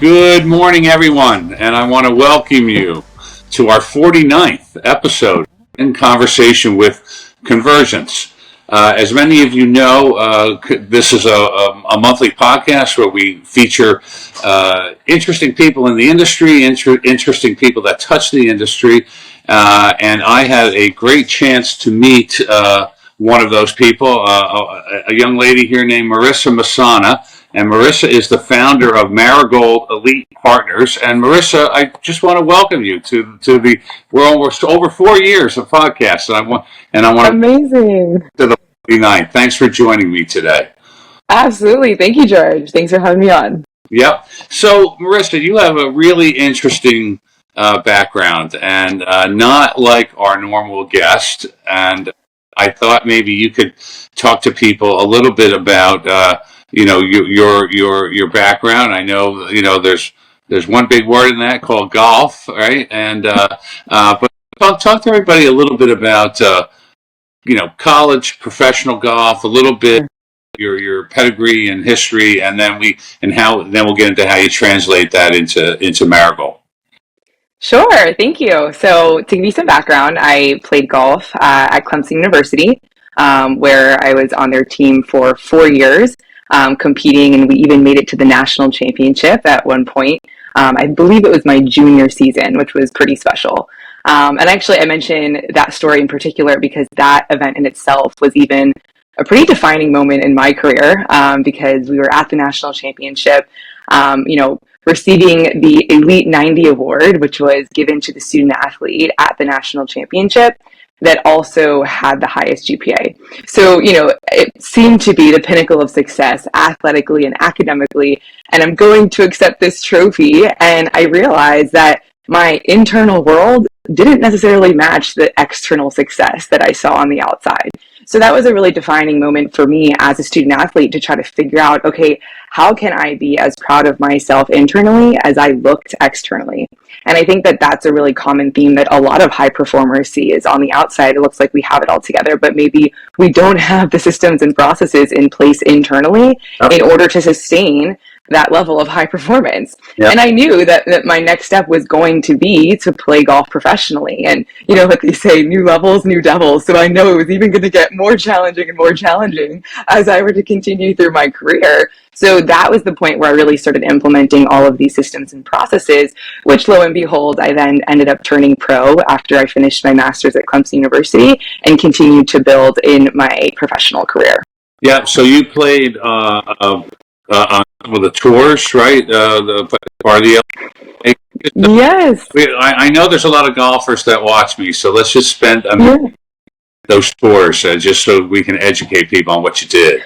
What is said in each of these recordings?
Good morning, everyone, and I want to welcome you to our 49th episode in conversation with Convergence. As many of you know, this is a monthly podcast where we feature interesting people in the industry, interesting people that touch the industry, and I had a great chance to meet one of those people, a young lady here named Marisa Messana. And Marisa is the founder of Marigold Elite Partners. And Marisa, I just want to welcome you to we're almost over 4 years of podcasts. And I want Amazing. To the 49th. Thanks for joining me today. Absolutely. Thank you, George. Thanks for having me on. Yep. So, Marisa, you have a really interesting background and not like our normal guest. And I thought maybe you could talk to people a little bit about your background. I know there's one big word in that called golf, right? And but talk to everybody a little bit about college, professional golf, a little bit your pedigree and history, and then we'll get into how you translate that into Marigold. Sure. Thank you. So to give you some background, I played golf at Clemson University, where I was on their team for 4 years. Competing, and we even made it to the national championship at one point. I believe it was my junior season, which was pretty special. And actually, I mention that story in particular because that event in itself was even a pretty defining moment in my career, because we were at the national championship, receiving the Elite 90 award, which was given to the student athlete at the national championship that also had the highest GPA. So, it seemed to be the pinnacle of success athletically and academically. And I'm going to accept this trophy. And I realized that my internal world didn't necessarily match the external success that I saw on the outside. So that was a really defining moment for me as a student athlete to try to figure out, okay, how can I be as proud of myself internally as I looked externally? And I think that that's a really common theme that a lot of high performers see is on the outside, it looks like we have it all together, but maybe we don't have the systems and processes in place internally in order to sustain that level of high performance. Yep. And I knew that my next step was going to be to play golf professionally. And, like they say, new levels, new devils. So I know it was even going to get more challenging and more challenging as I were to continue through my career. So that was the point where I really started implementing all of these systems and processes, which lo and behold, I then ended up turning pro after I finished my master's at Clemson University and continued to build in my professional career. Yeah, so you played with the tours, right? The part of the Yes. I know there's a lot of golfers that watch me, so let's just spend those tours just so we can educate people on what you did.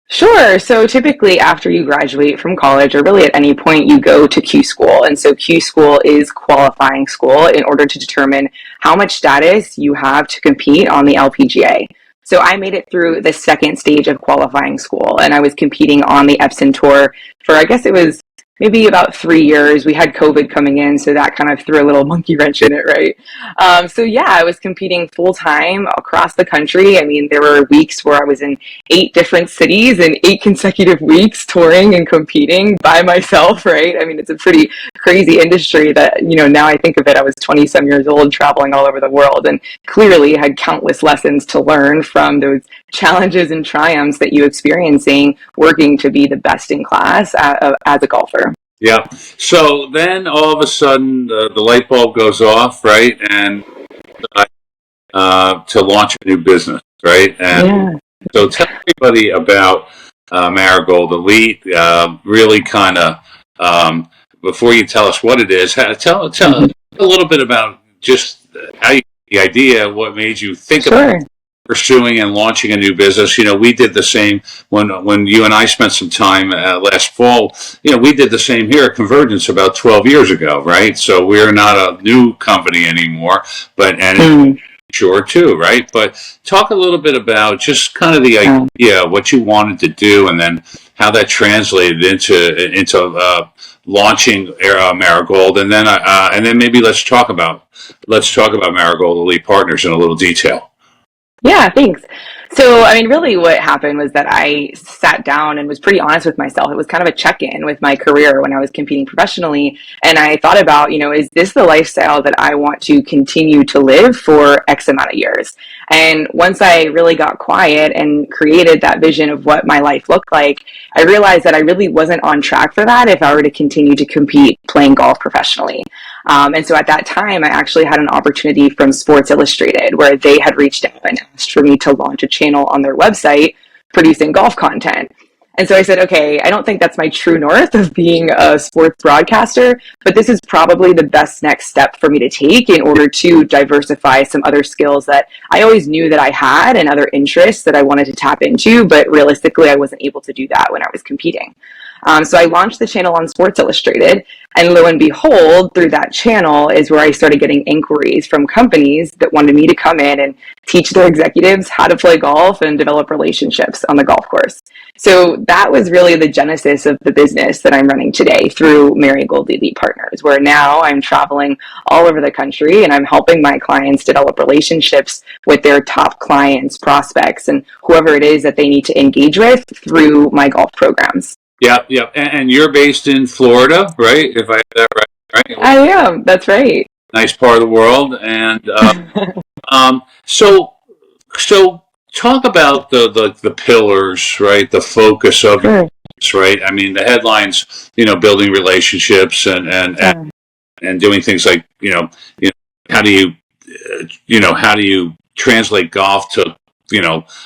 Sure. So typically after you graduate from college, or really at any point, you go to Q school. And so Q school is qualifying school in order to determine how much status you have to compete on the LPGA. So I made it through the second stage of qualifying school, and I was competing on the Epson Tour for, I guess it was maybe about 3 years. We had COVID coming in, so that kind of threw a little monkey wrench in it, right? I was competing full time across the country. I mean, there were weeks where I was in 8 different cities in 8 consecutive weeks touring and competing by myself, right? I mean, it's a pretty crazy industry that, now I think of it, I was 20-some years old traveling all over the world and clearly had countless lessons to learn from those challenges and triumphs that you're experiencing working to be the best in class as a golfer. Yeah. So then all of a sudden the light bulb goes off, right? And to launch a new business, right? And so tell everybody about Marigold Elite. Really kind of, before you tell us what it is, tell a little bit about just how you the idea, what made you think about pursuing and launching a new business. We did the same when you and I spent some time last fall. We did the same here at Convergence about 12 years ago, right? So we're not a new company anymore, but sure too, right? But talk a little bit about just kind of the idea, what you wanted to do, and then how that translated into launching Marigold, and then maybe let's talk about Marigold Elite Partners in a little detail. Yeah, thanks. So, I mean, really what happened was that I sat down and was pretty honest with myself. It was kind of a check-in with my career when I was competing professionally. And I thought about, is this the lifestyle that I want to continue to live for X amount of years? And once I really got quiet and created that vision of what my life looked like, I realized that I really wasn't on track for that if I were to continue to compete playing golf professionally. And so at that time, I actually had an opportunity from Sports Illustrated where they had reached out and asked for me to launch a channel on their website producing golf content. And so I said, okay, I don't think that's my true north of being a sports broadcaster, but this is probably the best next step for me to take in order to diversify some other skills that I always knew that I had and other interests that I wanted to tap into, but realistically, I wasn't able to do that when I was competing. So I launched the channel on Sports Illustrated, and lo and behold, through that channel is where I started getting inquiries from companies that wanted me to come in and teach their executives how to play golf and develop relationships on the golf course. So that was really the genesis of the business that I'm running today through Marigold Elite Partners, where now I'm traveling all over the country and I'm helping my clients develop relationships with their top clients, prospects, and whoever it is that they need to engage with through my golf programs. Yeah, yeah. And you're based in Florida, right? If I have that right? I am. That's right. Nice part of the world. And so talk about the pillars, right? The focus of this, right? I mean, the headlines, building relationships and doing things like, how do you translate golf to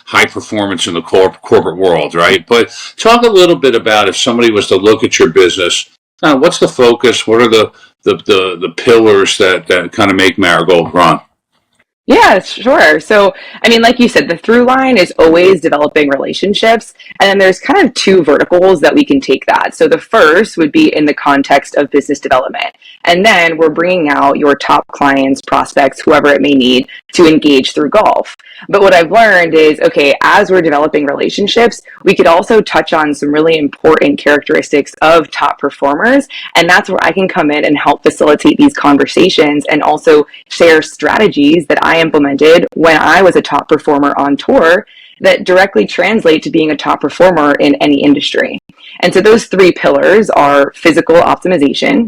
high performance in the corporate world, right? But talk a little bit about if somebody was to look at your business, what's the focus? What are the pillars that kind of make Marigold run? Yeah, sure. So, I mean, like you said, the through line is always developing relationships. And then there's kind of two verticals that we can take that. So the first would be in the context of business development. And then we're bringing out your top clients, prospects, whoever it may need to engage through golf. But what I've learned is, okay, as we're developing relationships, we could also touch on some really important characteristics of top performers. And that's where I can come in and help facilitate these conversations and also share strategies that I implemented when I was a top performer on tour that directly translate to being a top performer in any industry. And so those three pillars are physical optimization,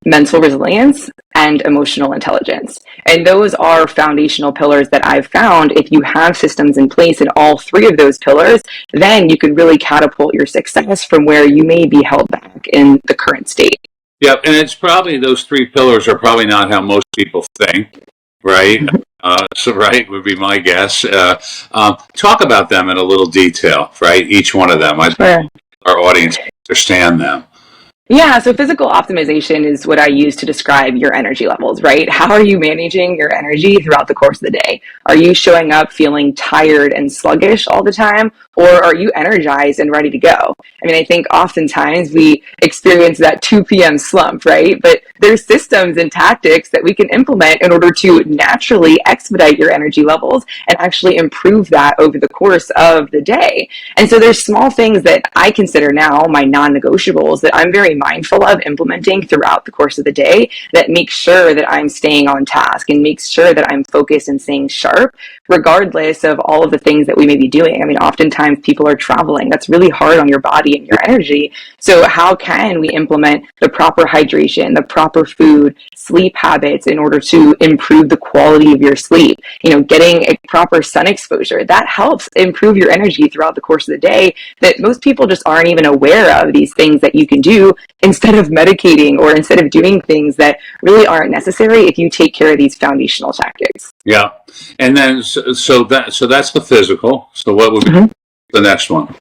mental resilience, and emotional intelligence. And those are foundational pillars that I've found if you have systems in place in all three of those pillars, then you can really catapult your success from where you may be held back in the current state. Yeah, and it's probably those three pillars are probably not how most people think, right? So right would be my guess. Talk about them in a little detail, right? Each one of them. I think our audience understand them. Yeah, so physical optimization is what I use to describe your energy levels, right? How are you managing your energy throughout the course of the day? Are you showing up feeling tired and sluggish all the time? Or are you energized and ready to go? I mean, I think oftentimes we experience that 2 p.m. slump, right? But there's systems and tactics that we can implement in order to naturally expedite your energy levels and actually improve that over the course of the day. And so there's small things that I consider now my non-negotiables that I'm very mindful of implementing throughout the course of the day that makes sure that I'm staying on task and makes sure that I'm focused and staying sharp, regardless of all of the things that we may be doing. I mean, oftentimes people are traveling. That's really hard on your body and your energy. So how can we implement the proper hydration, the proper food, sleep habits in order to improve the quality of your sleep? Getting a proper sun exposure, that helps improve your energy throughout the course of the day that most people just aren't even aware of, these things that you can do instead of medicating or instead of doing things that really aren't necessary if you take care of these foundational tactics. Yeah. And then so that's the physical. So what would be the next one?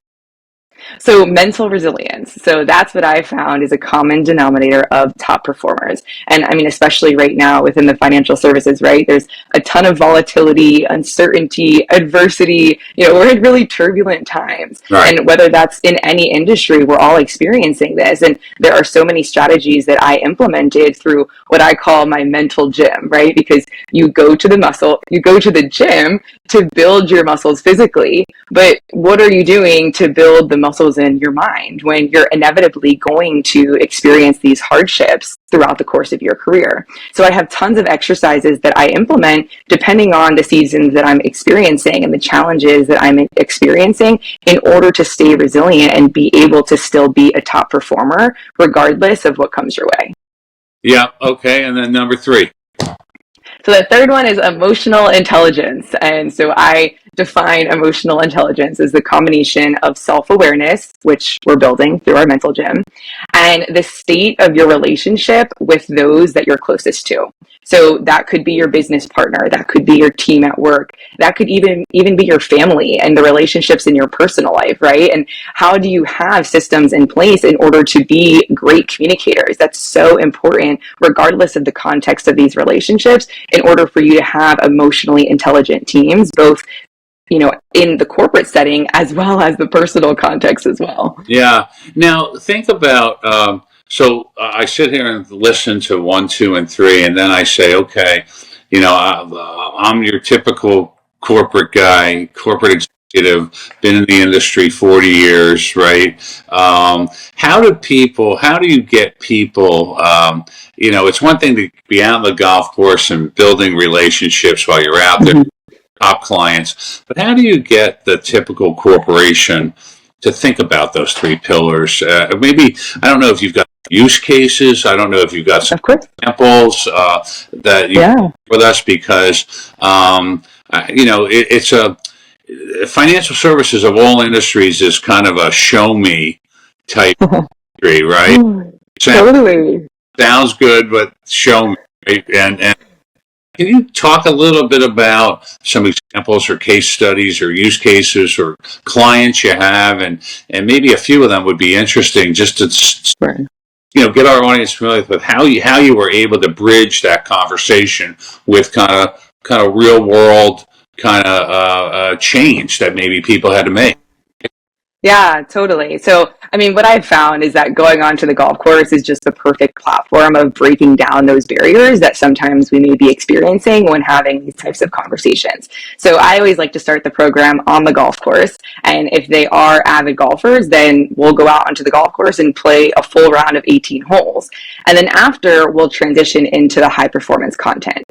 So mental resilience. So that's what I found is a common denominator of top performers. And I mean, especially right now within the financial services, right? There's a ton of volatility, uncertainty, adversity. We're in really turbulent times. Right. And whether that's in any industry, we're all experiencing this. And there are so many strategies that I implemented through what I call my mental gym, right? Because you go to the gym to build your muscles physically, but what are you doing to build the muscles muscles in your mind when you're inevitably going to experience these hardships throughout the course of your career. So I have tons of exercises that I implement depending on the seasons that I'm experiencing and the challenges that I'm experiencing in order to stay resilient and be able to still be a top performer regardless of what comes your way. Yeah. Okay. And then number 3. So the third one is emotional intelligence. And so I define emotional intelligence as the combination of self-awareness, which we're building through our mental gym, and the state of your relationship with those that you're closest to. So that could be your business partner, that could be your team at work, that could even be your family and the relationships in your personal life, right? And how do you have systems in place in order to be great communicators? That's so important, regardless of the context of these relationships, in order for you to have emotionally intelligent teams, both in the corporate setting as well as the personal context as well. Yeah. Now think about, so I sit here and listen to 1, 2, and 3, and then I say, okay, I'm your typical corporate guy, corporate executive, been in the industry 40 years, right? How do you get people, it's one thing to be out on the golf course and building relationships while you're out there, top clients, but how do you get the typical corporation to think about those 3 pillars? Maybe, I don't know if you've got use cases. I don't know if you've got some examples that you share with us, because it's a financial services of all industries is kind of a show me type industry, right? Totally. Sounds good, but show me. Right? And can you talk a little bit about some examples or case studies or use cases or clients you have, and maybe a few of them would be interesting, just to get our audience familiar with how you were able to bridge that conversation with kind of real world change that maybe people had to make. Yeah, totally. So, what I've found is that going onto the golf course is just the perfect platform of breaking down those barriers that sometimes we may be experiencing when having these types of conversations. So I always like to start the program on the golf course. And if they are avid golfers, then we'll go out onto the golf course and play a full round of 18 holes. And then after, we'll transition into the high performance content.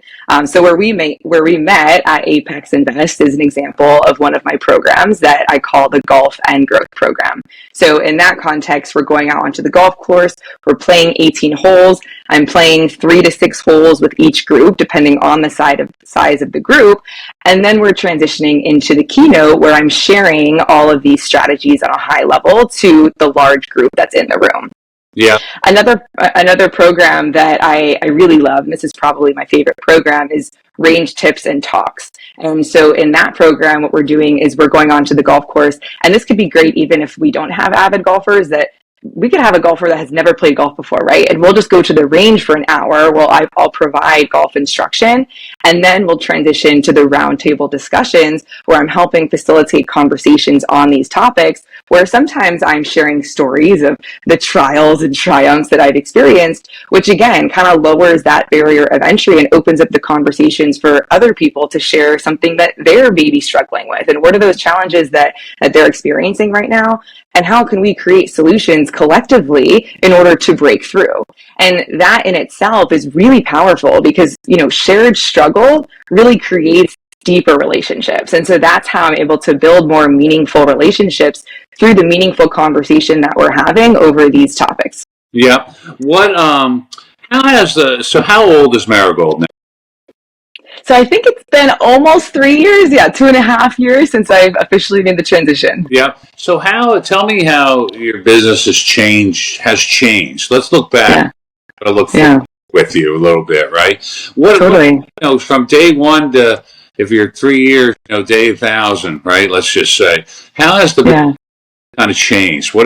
So where we met at Apex Invest is an example of one of my programs that I call the Golf and Growth program. So in that context, we're going out onto the golf course, we're playing 18 holes. I'm playing 3 to 6 holes with each group, depending on the size of the group. And then we're transitioning into the keynote where I'm sharing all of these strategies on a high level to the large group that's in the room. Yeah. Another program that I really love, and this is probably my favorite program, is Range Tips and Talks. And so in that program, what we're doing is we're going on to the golf course, and this could be great even if we don't have avid golfers, that we could have a golfer that has never played golf before, right? And we'll just go to the range for an hour. I'll provide golf instruction, and then we'll transition to the roundtable discussions where I'm helping facilitate conversations on these topics, where sometimes I'm sharing stories of the trials and triumphs that I've experienced, which again kind of lowers that barrier of entry and opens up the conversations for other people to share something that they're maybe struggling with, and what are those challenges that they're experiencing right now, and how can we create solutions collectively in order to break through. And that in itself is really powerful because, shared struggle really creates deeper relationships. And so that's how I'm able to build more meaningful relationships through the meaningful conversation that we're having over these topics. Yeah. How old is Marigold now? So I think it's been almost 3 years, 2.5 years since I've officially made the transition. Yeah. So tell me how your business has changed. Let's look back, but look forward with you a little bit, right? Totally. From day one to, if you're 3 years, day 1,000, right? Let's just say, how has the business kind of changed? How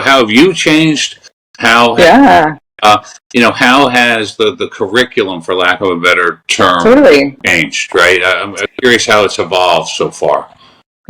have you changed? How has the curriculum, for lack of a better term, changed, right? I'm curious how it's evolved so far.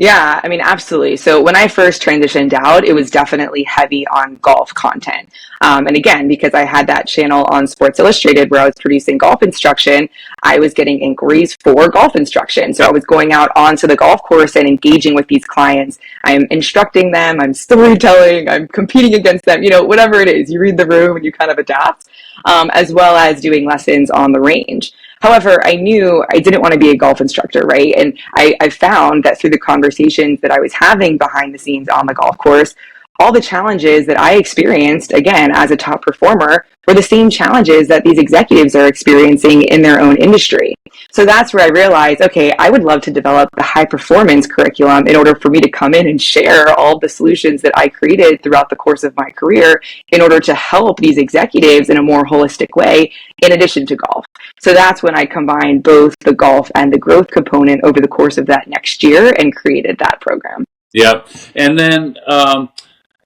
Yeah, I mean, absolutely. So when I first transitioned out, it was definitely heavy on golf content. And again, because I had that channel on Sports Illustrated where I was producing golf instruction, I was getting inquiries for golf instruction. So I was going out onto the golf course and engaging with these clients. I'm instructing them, I'm storytelling, I'm competing against them, whatever it is. You read the room and you kind of adapt, as well as doing lessons on the range. However, I knew I didn't want to be a golf instructor, right? And I found that through the conversations that I was having behind the scenes on the golf course, all the challenges that I experienced, again, as a top performer, were the same challenges that these executives are experiencing in their own industry. So that's where I realized, okay, I would love to develop the high performance curriculum in order for me to come in and share all the solutions that I created throughout the course of my career in order to help these executives in a more holistic way, in addition to golf. So that's when I combined both the golf and the growth component over the course of that next year and created that program. Yep. And then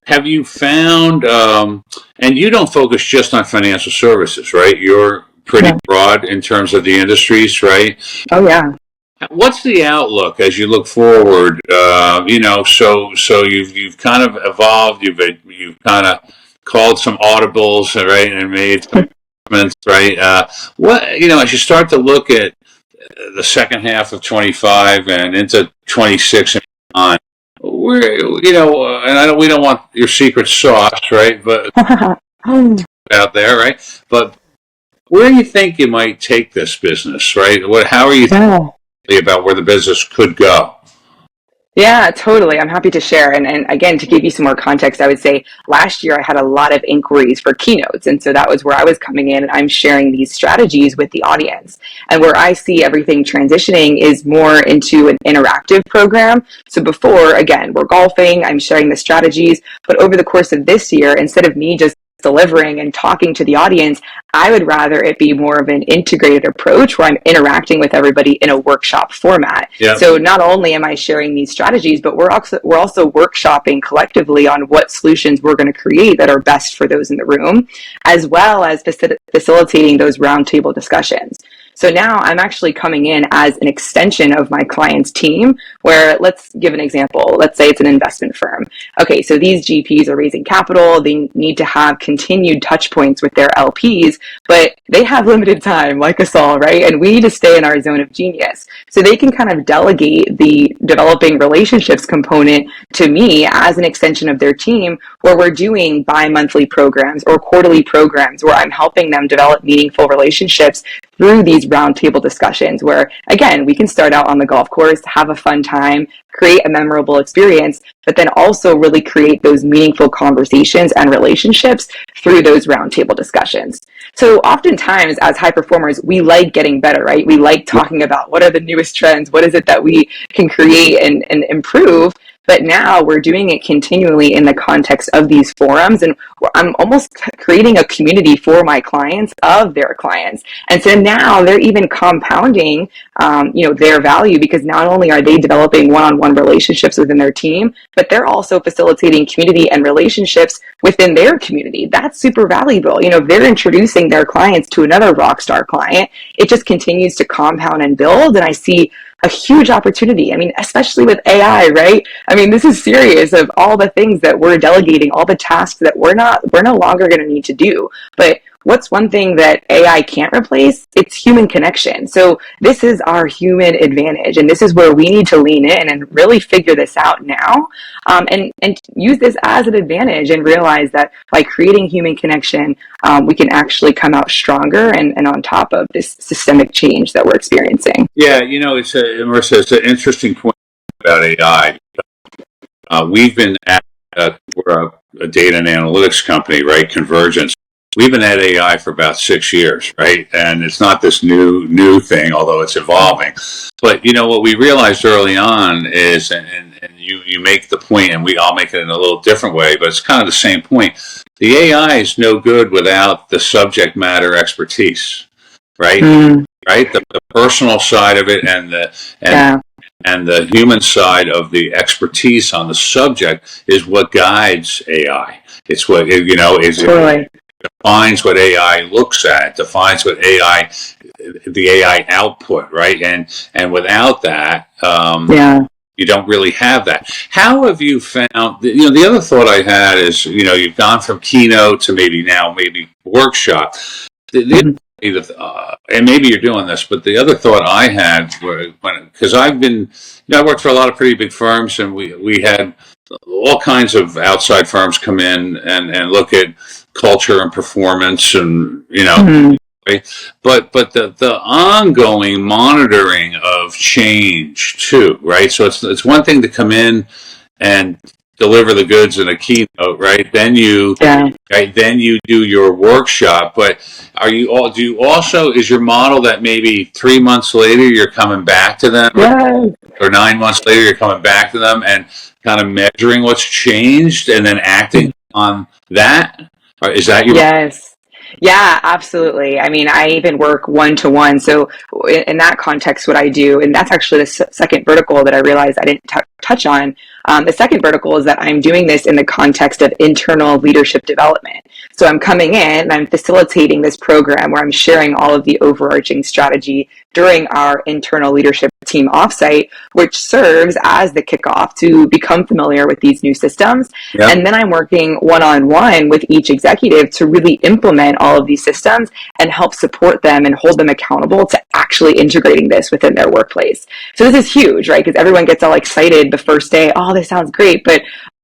have you found, and you don't focus just on financial services, right? You're pretty broad in terms of the industries, right? Oh, yeah. What's the outlook as you look forward? So you've kind of evolved. You've kind of called some audibles, right, and made some improvements, right? As you start to look at the second half of 25 and into 26 and on, and we don't want your secret sauce, right? But out there, right? But where do you think you might take this business, right? How are you thinking about where the business could go? Yeah, totally. I'm happy to share. And again, to give you some more context, I would say last year I had a lot of inquiries for keynotes. And so that was where I was coming in and I'm sharing these strategies with the audience. And where I see everything transitioning is more into an interactive program. So before, again, we're golfing, I'm sharing the strategies. But over the course of this year, instead of me just delivering and talking to the audience, I would rather it be more of an integrated approach where I'm interacting with everybody in a workshop format. Yep. So not only am I sharing these strategies, but we're also workshopping collectively on what solutions we're going to create that are best for those in the room, as well as facilitating those roundtable discussions. So now I'm actually coming in as an extension of my client's team where, let's give an example. Let's say it's an investment firm. Okay, so these GPs are raising capital. They need to have continued touch points with their LPs, but they have limited time, like us all, right? And we need to stay in our zone of genius. So they can kind of delegate the developing relationships component to me as an extension of their team, where we're doing bi-monthly programs or quarterly programs where I'm helping them develop meaningful relationships through these roundtable discussions where, again, we can start out on the golf course, have a fun time, create a memorable experience, but then also really create those meaningful conversations and relationships through those roundtable discussions. So oftentimes as high performers, we like getting better, right? We like talking about what are the newest trends, what is it that we can create and improve. But now we're doing it continually in the context of these forums, and I'm almost creating a community for my clients of their clients. And so now they're even compounding, their value, because not only are they developing one-on-one relationships within their team, but they're also facilitating community and relationships within their community. That's super valuable. If they're introducing their clients to another rock star client, it just continues to compound and build. And I see a huge opportunity. I mean, especially with AI, right? I mean, this is serious of all the things that we're delegating, all the tasks that we're no longer going to need to do. But what's one thing that AI can't replace? It's human connection. So this is our human advantage. And this is where we need to lean in and really figure this out now, and use this as an advantage and realize that by creating human connection, we can actually come out stronger and on top of this systemic change that we're experiencing. Yeah, Marisa, it's an interesting point about AI. We've been we're a data and analytics company, right? Convergence. We've been at AI for about 6 years, right? And it's not this new thing, although it's evolving. But what we realized early on is, and you make the point, and I'll make it in a little different way, but it's kind of the same point. The AI is no good without the subject matter expertise, right? Right, the personal side of it, and the human side of the expertise on the subject is what guides AI. It's what totally. Defines what AI looks at, defines what the AI output, right? And without that, you don't really have that. How have you found, the other thought I had is, you've gone from keynote to maybe workshop. And maybe you're doing this, but the other thought I had, because I worked for a lot of pretty big firms, and we had all kinds of outside firms come in and look at culture and performance, and but the ongoing monitoring of change too, right? So it's one thing to come in and deliver the goods in a keynote, right? Then you do your workshop. But is your model that maybe 3 months later you're coming back to them, or 9 months later you're coming back to them and kind of measuring what's changed and then acting on that? Or is that your Yes. Yeah, absolutely. I mean, I even work one-to-one. So in that context, what I do, and that's actually the second vertical that I realized I didn't touch on. The second vertical is that I'm doing this in the context of internal leadership development. So I'm coming in and I'm facilitating this program where I'm sharing all of the overarching strategy during our internal leadership team offsite, which serves as the kickoff to become familiar with these new systems. Yep. And then I'm working one-on-one with each executive to really implement all of these systems and help support them and hold them accountable to actually integrating this within their workplace. So this is huge, right? Because everyone gets all excited the first day, oh, this sounds great, but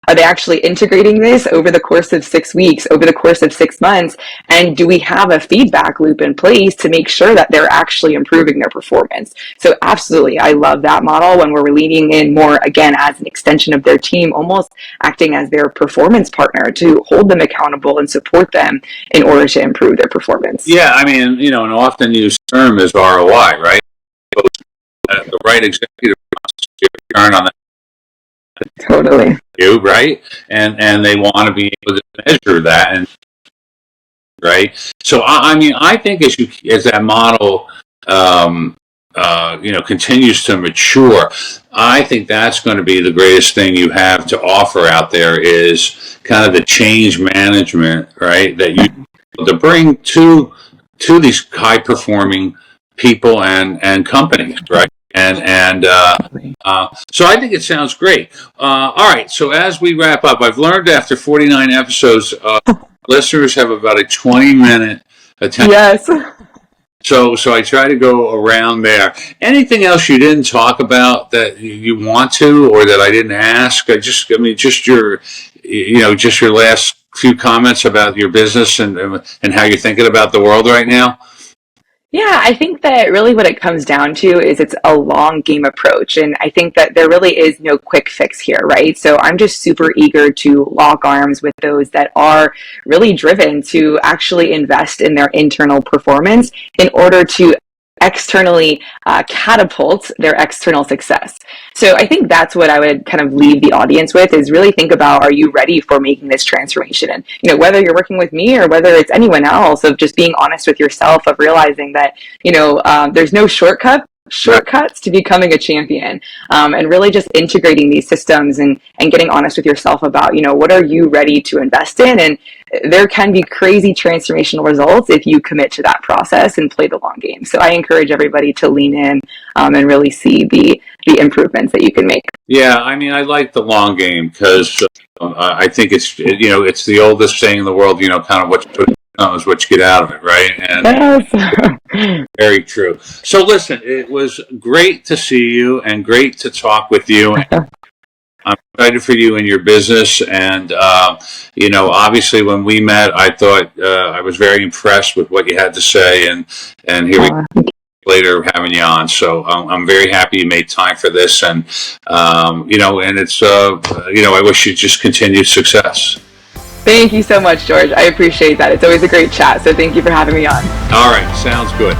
are they actually integrating this over the course of 6 weeks, over the course of 6 months? And do we have a feedback loop in place to make sure that they're actually improving their performance? So absolutely, I love that model when we're leaning in more, again, as an extension of their team, almost acting as their performance partner to hold them accountable and support them in order to improve their performance. Yeah, I mean, an often used term is ROI, right? The right executive wants to see a return on that. Totally. Right? And they want to be able to measure that, and right? So I mean, I think as that model continues to mature, I think that's going to be the greatest thing you have to offer out there, is kind of the change management, right? That you to bring to these high performing people and companies, right? So I think it sounds great. All right. So as we wrap up, I've learned after 49 episodes, listeners have about a 20-minute attention. Yes. So I try to go around there. Anything else you didn't talk about that you want to, or that I didn't ask? Just your last few comments about your business and how you're thinking about the world right now. Yeah, I think that really what it comes down to is it's a long game approach. And I think that there really is no quick fix here, right? So I'm just super eager to lock arms with those that are really driven to actually invest in their internal performance in order to externally catapult their external success. So I think that's what I would kind of leave the audience with, is really think about, are you ready for making this transformation? And, whether you're working with me or whether it's anyone else, of just being honest with yourself, of realizing that, there's no shortcuts to becoming a champion, and really just integrating these systems and getting honest with yourself about, what are you ready to invest in? And there can be crazy transformational results if you commit to that process and play the long game. So I encourage everybody to lean in and really see the improvements that you can make. Yeah, I mean, I like the long game because I think it's the oldest saying in the world, kind of what you put in is what you get out of it, right? And very true. So listen, it was great to see you and great to talk with you. I'm excited for you and your business. And, obviously when we met, I thought I was very impressed with what you had to say. And here we go later having you on. So I'm very happy you made time for this. And, and it's, I wish you just continued success. Thank you so much, George. I appreciate that. It's always a great chat. So thank you for having me on. All right. Sounds good.